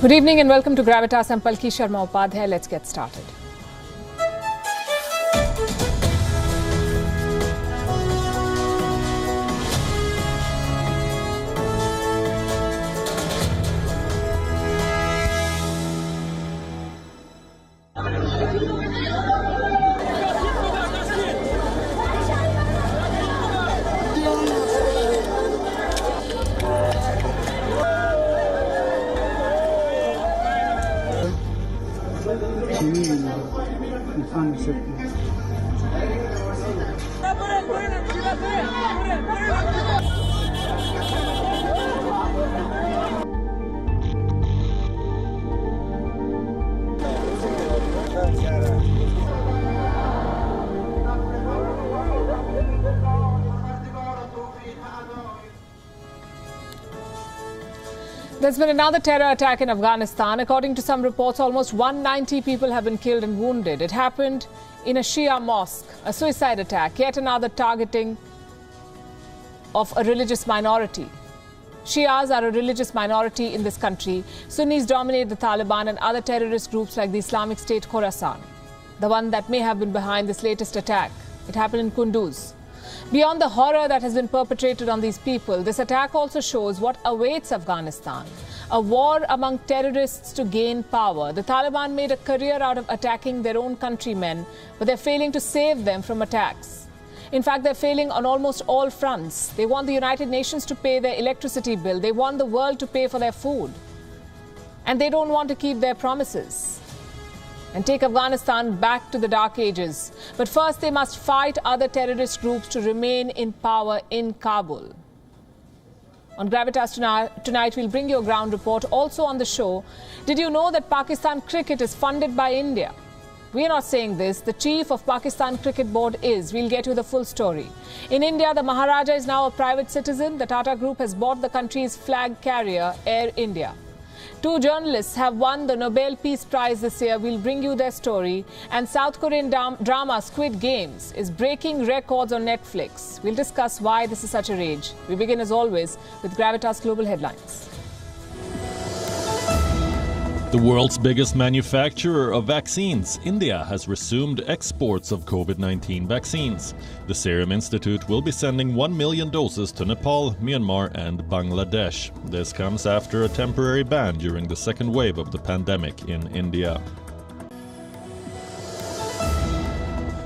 Good evening and welcome to Gravitas. I'm Palki Sharma Upadhyay. Let's get started. There's been another terror attack in Afghanistan. According to some reports, almost 190 people have been killed and wounded. It happened in a Shia mosque, a suicide attack, yet another targeting of a religious minority. Shias are a religious minority in this country. Sunnis dominate the Taliban and other terrorist groups like the Islamic State Khorasan, the one that may have been behind this latest attack. It happened in Kunduz. Beyond the horror that has been perpetrated on these people, this attack also shows what awaits Afghanistan. A war among terrorists to gain power. The Taliban made a career out of attacking their own countrymen, but they're failing to save them from attacks. In fact, they're failing on almost all fronts. They want the United Nations to pay their electricity bill. They want the world to pay for their food. And they don't want to keep their promises and take Afghanistan back to the dark ages. But first, they must fight other terrorist groups to remain in power in Kabul. On Gravitas tonight, we'll bring you a ground report. Also on the show, did you know that Pakistan cricket is funded by India? We are not saying this. The chief of Pakistan Cricket Board is. We'll get you the full story. In India, the Maharaja is now a private citizen. The Tata Group has bought the country's flag carrier, Air India. 2 journalists have won the Nobel Peace Prize this year. We'll bring you their story. And South Korean drama Squid Games is breaking records on Netflix. We'll discuss why this is such a rage. We begin as always with Gravitas Global Headlines. The world's biggest manufacturer of vaccines, India, has resumed exports of COVID-19 vaccines. The Serum Institute will be sending 1 million doses to Nepal, Myanmar and Bangladesh. This comes after a temporary ban during the second wave of the pandemic in India.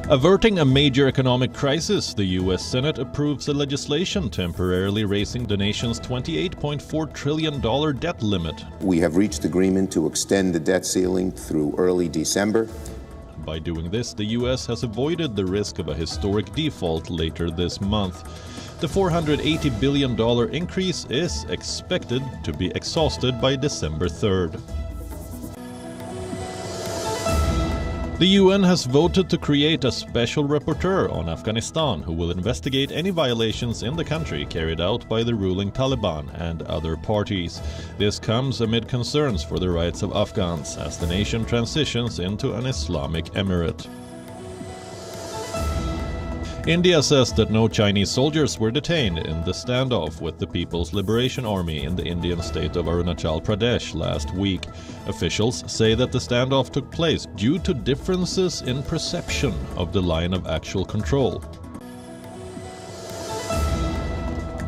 Averting a major economic crisis, the U.S. Senate approves a legislation temporarily raising the nation's $28.4 trillion debt limit. We have reached agreement to extend the debt ceiling through early December. By doing this, the U.S. has avoided the risk of a historic default later this month. The $480 billion increase is expected to be exhausted by December 3rd. The UN has voted to create a special rapporteur on Afghanistan who will investigate any violations in the country carried out by the ruling Taliban and other parties. This comes amid concerns for the rights of Afghans as the nation transitions into an Islamic emirate. India says that no Chinese soldiers were detained in the standoff with the People's Liberation Army in the Indian state of Arunachal Pradesh last week. Officials say that the standoff took place due to differences in perception of the line of actual control.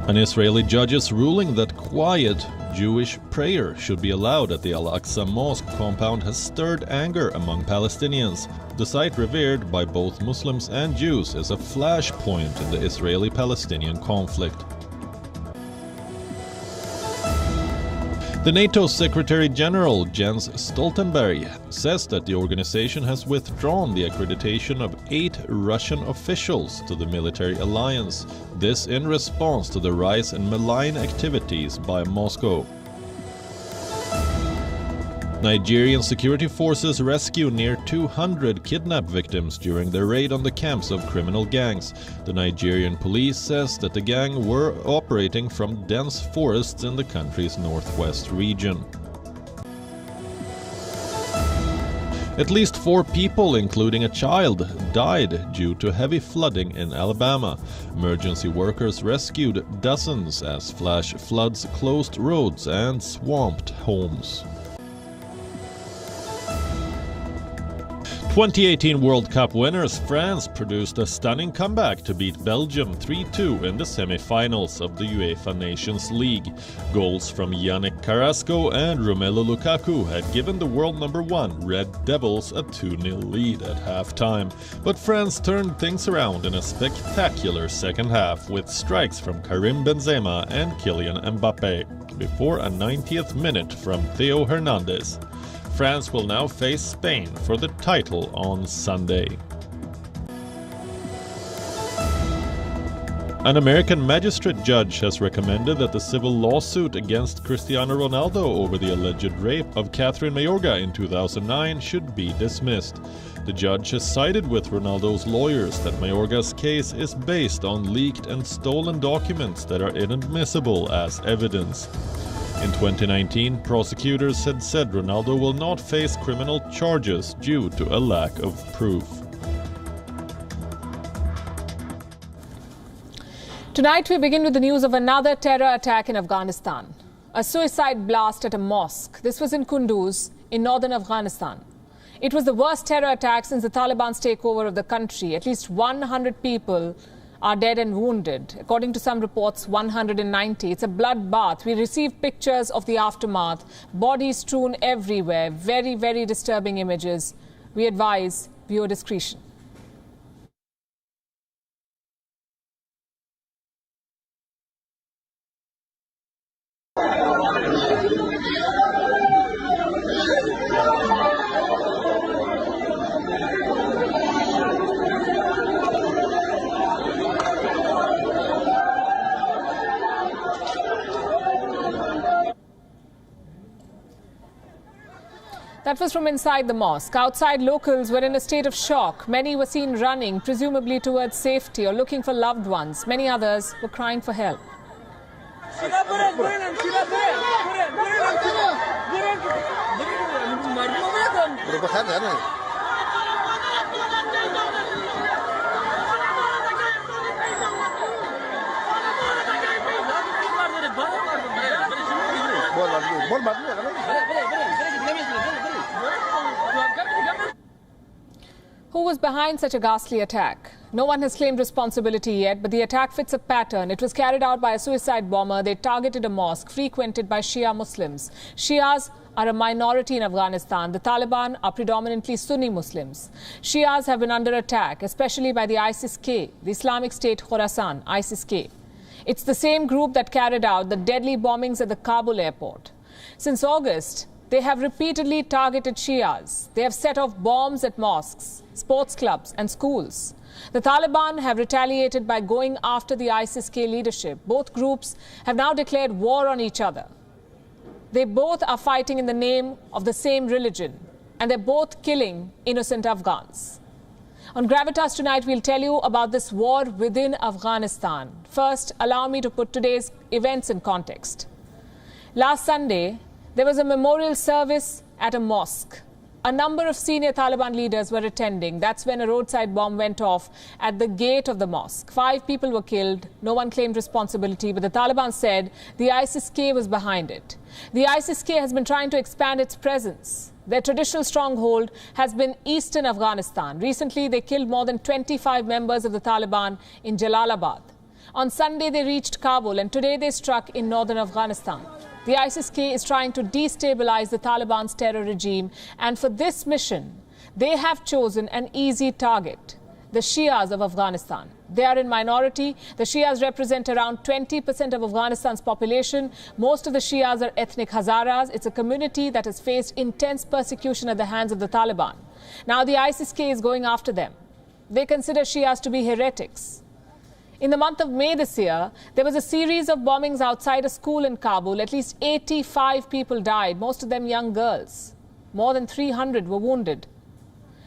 An Israeli judge's ruling that quiet Jewish prayer should be allowed at the Al-Aqsa Mosque compound has stirred anger among Palestinians. The site, revered by both Muslims and Jews, is a flashpoint in the Israeli-Palestinian conflict. The NATO Secretary General Jens Stoltenberg says that the organization has withdrawn the accreditation of 8 Russian officials to the military alliance, this in response to the rise in malign activities by Moscow. Nigerian security forces rescued near 200 kidnapped victims during their raid on the camps of criminal gangs. The Nigerian police says that the gang were operating from dense forests in the country's northwest region. At least 4 people, including a child, died due to heavy flooding in Alabama. Emergency workers rescued dozens as flash floods closed roads and swamped homes. 2018 World Cup winners France produced a stunning comeback to beat Belgium 3-2 in the semi-finals of the UEFA Nations League. Goals from Yannick Carrasco and Romelu Lukaku had given the world number 1 Red Devils a 2-0 lead at half-time. But France turned things around in a spectacular second half with strikes from Karim Benzema and Kylian Mbappe before a 90th minute from Theo Hernandez. France will now face Spain for the title on Sunday. An American magistrate judge has recommended that the civil lawsuit against Cristiano Ronaldo over the alleged rape of Catherine Mayorga in 2009 should be dismissed. The judge has sided with Ronaldo's lawyers that Mayorga's case is based on leaked and stolen documents that are inadmissible as evidence. In 2019, prosecutors had said Ronaldo will not face criminal charges due to a lack of proof. Tonight we begin with the news of another terror attack in Afghanistan. A suicide blast at a mosque. This was in Kunduz, in northern Afghanistan. It was the worst terror attack since the Taliban's takeover of the country. At least 100 people are dead and wounded. According to some reports, 190. It's a bloodbath. We received pictures of the aftermath. Bodies strewn everywhere. Very, very disturbing images. We advise viewer discretion. That was from inside the mosque. Outside, locals were in a state of shock. Many were seen running, presumably towards safety or looking for loved ones. Many others were crying for help. Who was behind such a ghastly attack? No one has claimed responsibility yet, but the attack fits a pattern. It was carried out by a suicide bomber. They targeted a mosque frequented by Shia Muslims. Shias are a minority in Afghanistan. The Taliban are predominantly Sunni Muslims. Shias have been under attack, especially by the ISIS-K, the Islamic State Khorasan, ISIS-K. It's the same group that carried out the deadly bombings at the Kabul airport. Since August, they have repeatedly targeted Shias. They have set off bombs at mosques, sports clubs and schools. The Taliban have retaliated by going after the ISIS-K leadership. Both groups have now declared war on each other. They both are fighting in the name of the same religion, and they're both killing innocent Afghans. On Gravitas tonight, we'll tell you about this war within Afghanistan. First, allow me to put today's events in context. Last Sunday, there was a memorial service at a mosque. A number of senior Taliban leaders were attending. That's when a roadside bomb went off at the gate of the mosque. 5 people were killed. No one claimed responsibility, but the Taliban said the ISIS-K was behind it. The ISIS-K has been trying to expand its presence. Their traditional stronghold has been eastern Afghanistan. Recently, they killed more than 25 members of the Taliban in Jalalabad. On Sunday, they reached Kabul, and today they struck in northern Afghanistan. The ISIS-K is trying to destabilize the Taliban's terror regime, and for this mission, they have chosen an easy target: the Shias of Afghanistan. They are in minority. The Shias represent around 20% of Afghanistan's population. Most of the Shias are ethnic Hazaras. It's a community that has faced intense persecution at the hands of the Taliban. Now the ISIS-K is going after them. They consider Shias to be heretics. In the month of May this year, there was a series of bombings outside a school in Kabul. At least 85 people died, most of them young girls. More than 300 were wounded.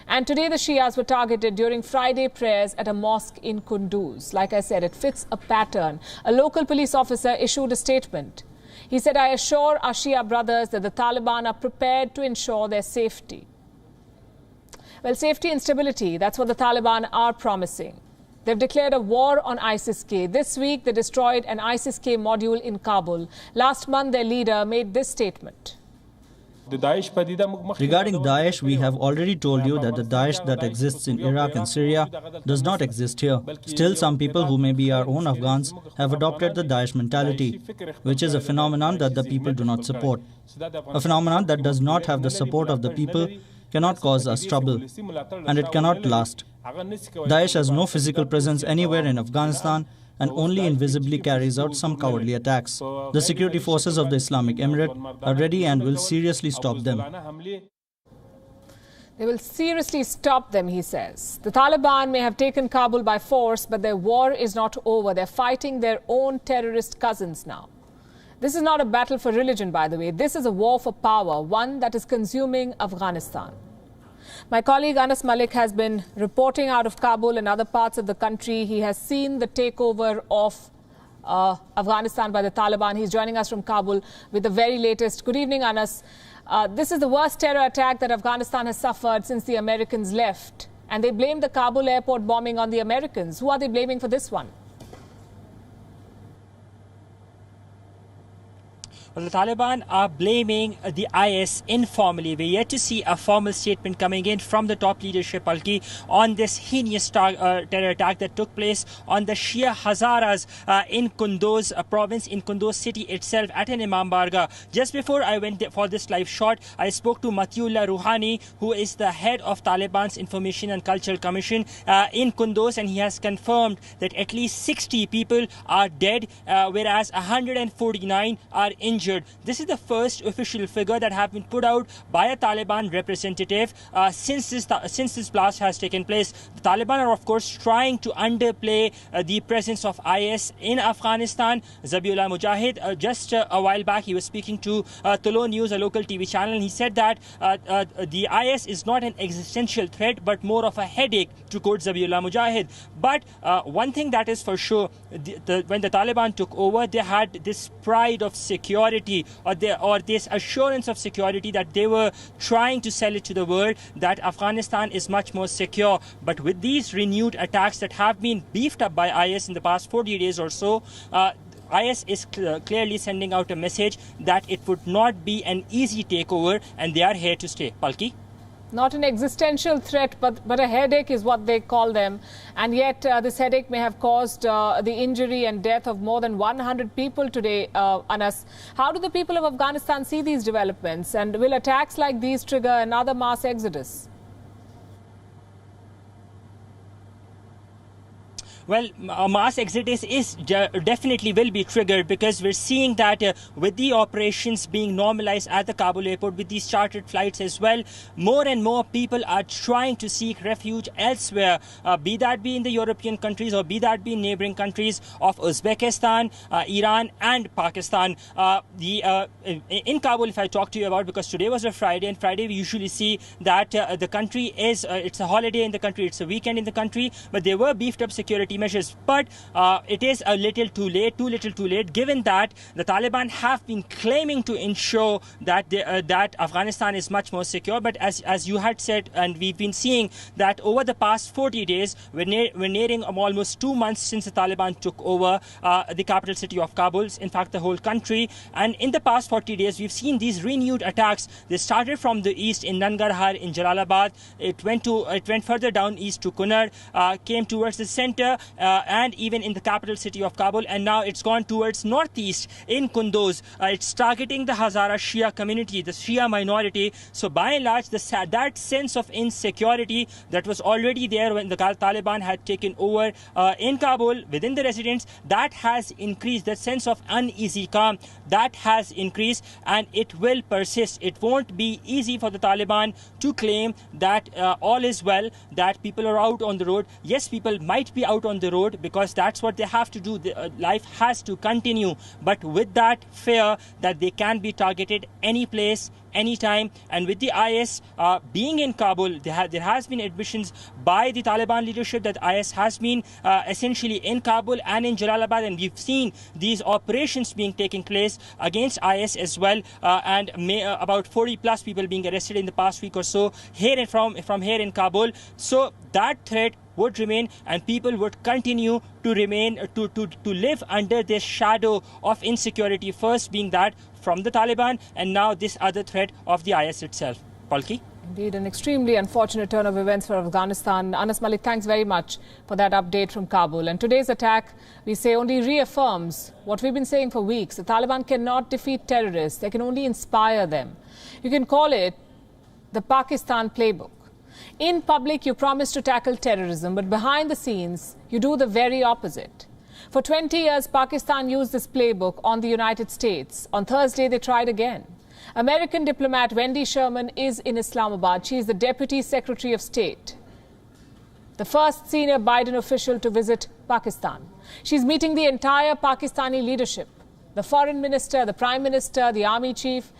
And today the Shias were targeted during Friday prayers at a mosque in Kunduz. Like I said, it fits a pattern. A local police officer issued a statement. He said, "I assure our Shia brothers that the Taliban are prepared to ensure their safety." Well, safety and stability, that's what the Taliban are promising. They've declared a war on ISIS-K. This week, they destroyed an ISIS-K module in Kabul. Last month, their leader made this statement. Regarding Daesh, we have already told you that the Daesh that exists in Iraq and Syria does not exist here. Still, some people who may be our own Afghans have adopted the Daesh mentality, which is a phenomenon that the people do not support. A phenomenon that does not have the support of the people cannot cause us trouble, and it cannot last. Daesh has no physical presence anywhere in Afghanistan and only invisibly carries out some cowardly attacks. The security forces of the Islamic Emirate are ready and will seriously stop them. They will seriously stop them, he says. The Taliban may have taken Kabul by force, but their war is not over. They're fighting their own terrorist cousins now. This is not a battle for religion, by the way. This is a war for power, one that is consuming Afghanistan. My colleague Anas Malik has been reporting out of Kabul and other parts of the country. He has seen the takeover of Afghanistan by the Taliban. He's joining us from Kabul with the very latest. Good evening, Anas. This is the worst terror attack that Afghanistan has suffered since the Americans left. And they blame the Kabul airport bombing on the Americans. Who are they blaming for this one? Well, the Taliban are blaming the IS informally. We're yet to see a formal statement coming in from the top leadership, Palki, on this heinous terror attack that took place on the Shia Hazaras in Kunduz province, in Kunduz city itself, at an Imam Barga. Just before I went for this live shot, I spoke to Matiullah Rouhani, who is the head of Taliban's Information and Cultural Commission in Kunduz, and he has confirmed that at least 60 people are dead, whereas 149 are injured. This is the first official figure that have been put out by a Taliban representative since this blast has taken place. The Taliban are, of course, trying to underplay the presence of IS in Afghanistan. Zabiullah Mujahid, just a while back, he was speaking to Tolo News, a local TV channel, and he said that the IS is not an existential threat, but more of a headache, to quote Zabiullah Mujahid. But one thing that is for sure, when the Taliban took over, they had this pride of security, or this assurance of security that they were trying to sell it to the world, that Afghanistan is much more secure. But with these renewed attacks that have been beefed up by IS in the past 40 days or so, IS is clearly sending out a message that it would not be an easy takeover, and they are here to stay. Palki? Not an existential threat, but a headache is what they call them. And yet this headache may have caused the injury and death of more than 100 people today, Anas. How do the people of Afghanistan see these developments? And will attacks like these trigger another mass exodus? Well, a mass exodus is definitely will be triggered, because we're seeing that with the operations being normalized at the Kabul airport, with these chartered flights as well, more and more people are trying to seek refuge elsewhere, be that be in the European countries or be that be in neighboring countries of Uzbekistan, Iran and Pakistan. In Kabul, if I talk to you about, because today was a Friday, and Friday we usually see that the country is, it's a holiday in the country, it's a weekend in the country, but there were beefed up security measures. But it is a little too late, given that the Taliban have been claiming to ensure that that Afghanistan is much more secure. But as you had said, and we've been seeing that over the past 40 days, we're nearing almost 2 months since the Taliban took over the capital city of Kabul, in fact the whole country. And in the past 40 days, we've seen these renewed attacks. They started from the east in Nangarhar, in Jalalabad. It went further down east to Kunar, came towards the center, and even in the capital city of Kabul, and now it's gone towards northeast in Kunduz. It's targeting the Hazara Shia community, the Shia minority. So by and large, that sense of insecurity that was already there when the Taliban had taken over in Kabul within the residents, that has increased. That sense of uneasy calm, that has increased, and it will persist. It won't be easy for the Taliban to claim that all is well, that people are out on the road. Yes, people might be out on the road because that's what they have to do. Life has to continue, but with that fear that they can be targeted any place, anytime. And with the IS being in Kabul, there has been admissions by the Taliban leadership that IS has been essentially in Kabul and in Jalalabad, and we've seen these operations being taking place against IS as well, and about 40 plus people being arrested in the past week or so here from here in Kabul. So that threat would remain, and people would continue to remain to live under this shadow of insecurity. First being that from the Taliban, and now this other threat of the IS itself. Palki? Indeed, an extremely unfortunate turn of events for Afghanistan. Anas Malik, thanks very much for that update from Kabul. And today's attack, we say, only reaffirms what we've been saying for weeks. The Taliban cannot defeat terrorists. They can only inspire them. You can call it the Pakistan playbook. In public, you promise to tackle terrorism, but behind the scenes, you do the very opposite. For 20 years, Pakistan used this playbook on the United States. On Thursday, they tried again. American diplomat Wendy Sherman is in Islamabad. She is the Deputy Secretary of State, the first senior Biden official to visit Pakistan. She's meeting the entire Pakistani leadership, the foreign minister, the prime minister, the army chief.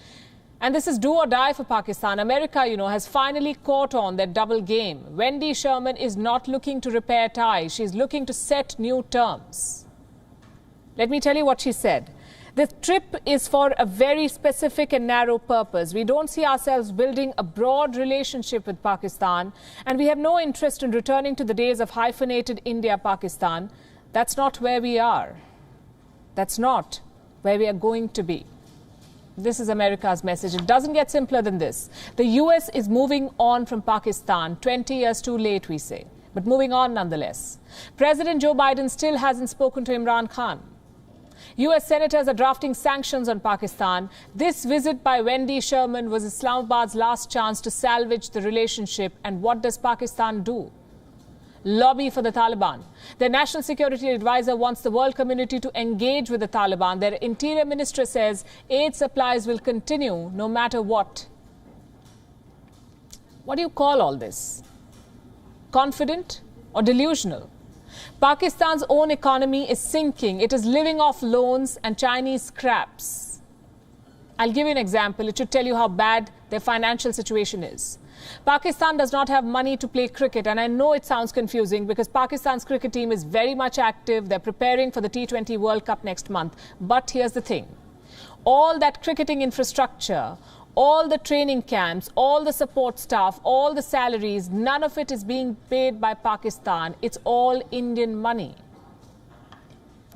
And this is do or die for Pakistan. America, has finally caught on that double game. Wendy Sherman is not looking to repair ties. She's looking to set new terms. Let me tell you what she said. The trip is for a very specific and narrow purpose. We don't see ourselves building a broad relationship with Pakistan, and we have no interest in returning to the days of hyphenated India-Pakistan. That's not where we are. That's not where we are going to be. This is America's message. It doesn't get simpler than this. The US is moving on from Pakistan, 20 years too late, we say, but moving on nonetheless. President Joe Biden still hasn't spoken to Imran Khan. US senators are drafting sanctions on Pakistan. This visit by Wendy Sherman was Islamabad's last chance to salvage the relationship. And what does Pakistan do? Lobby for the Taliban. Their national security advisor wants the world community to engage with the Taliban. Their interior minister says aid supplies will continue no matter what. What do you call all this? Confident or delusional? Pakistan's own economy is sinking. It is living off loans and Chinese scraps. I'll give you an example. It should tell you how bad their financial situation is. Pakistan does not have money to play cricket, and I know it sounds confusing because Pakistan's cricket team is very much active. They're preparing for the T20 World Cup next month. But here's the thing. All that cricketing infrastructure, all the training camps, all the support staff, all the salaries, none of it is being paid by Pakistan. It's all Indian money.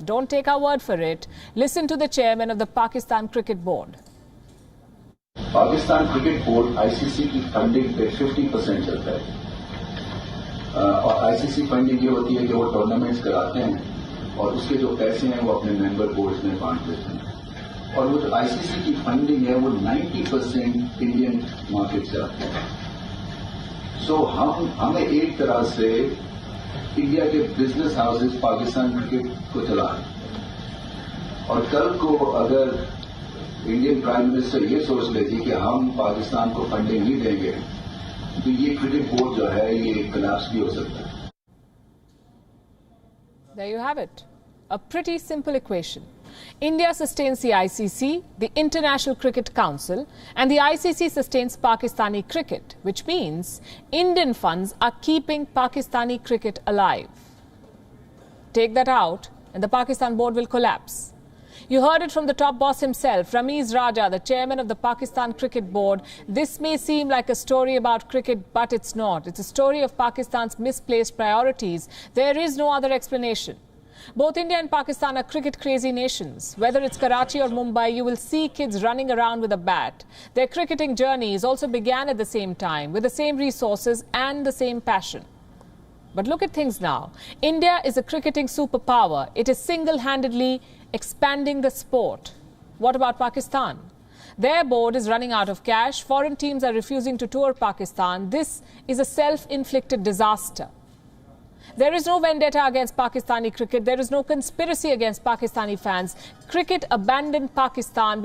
Don't take our word for it. Listen to the chairman of the Pakistan Cricket Board. Pakistan cricket board ICC की funding पे 50% चलता है और ICC funding ये होती है कि वो टूर्नामेंट्स कराते हैं और उसके जो पैसे हैं वो अपने मेंबर बोर्ड्स में बांट देते हैं और वो जो आईसीसी की फंडिंग है वो 90% इंडियन मार्केट से आती है। सो हमें एक तरह से इंडिया के बिजनेस हाउसेस पाकिस्तान क्रिकेट को चला रहे हैं और कल को अगर इंडियन प्राइम मिनिस्टर ये सोच लेती कि हम पाकिस्तान को फंडिंग नहीं देंगे तो ये क्रिकेट बोर्ड जो है ये कोलैप्स भी हो सकता है। There you have it. A pretty simple equation. India sustains the ICC, the International Cricket Council, and the ICC sustains Pakistani cricket, which means Indian funds are keeping Pakistani cricket alive. Take that out and the Pakistan board will collapse. You heard it from the top boss himself, Ramiz Raja, the chairman of the Pakistan Cricket Board. This may seem like a story about cricket, but it's not. It's a story of Pakistan's misplaced priorities. There is no other explanation. Both India and Pakistan are cricket-crazy nations. Whether it's Karachi or Mumbai, you will see kids running around with a bat. Their cricketing journeys also began at the same time, with the same resources and the same passion. But look at things now. India is a cricketing superpower. It is single-handedly expanding the sport. What about Pakistan? Their board is running out of cash. Foreign teams are refusing to tour Pakistan. This is a self-inflicted disaster. There is no vendetta against Pakistani cricket. There is no conspiracy against Pakistani fans. Cricket abandoned Pakistan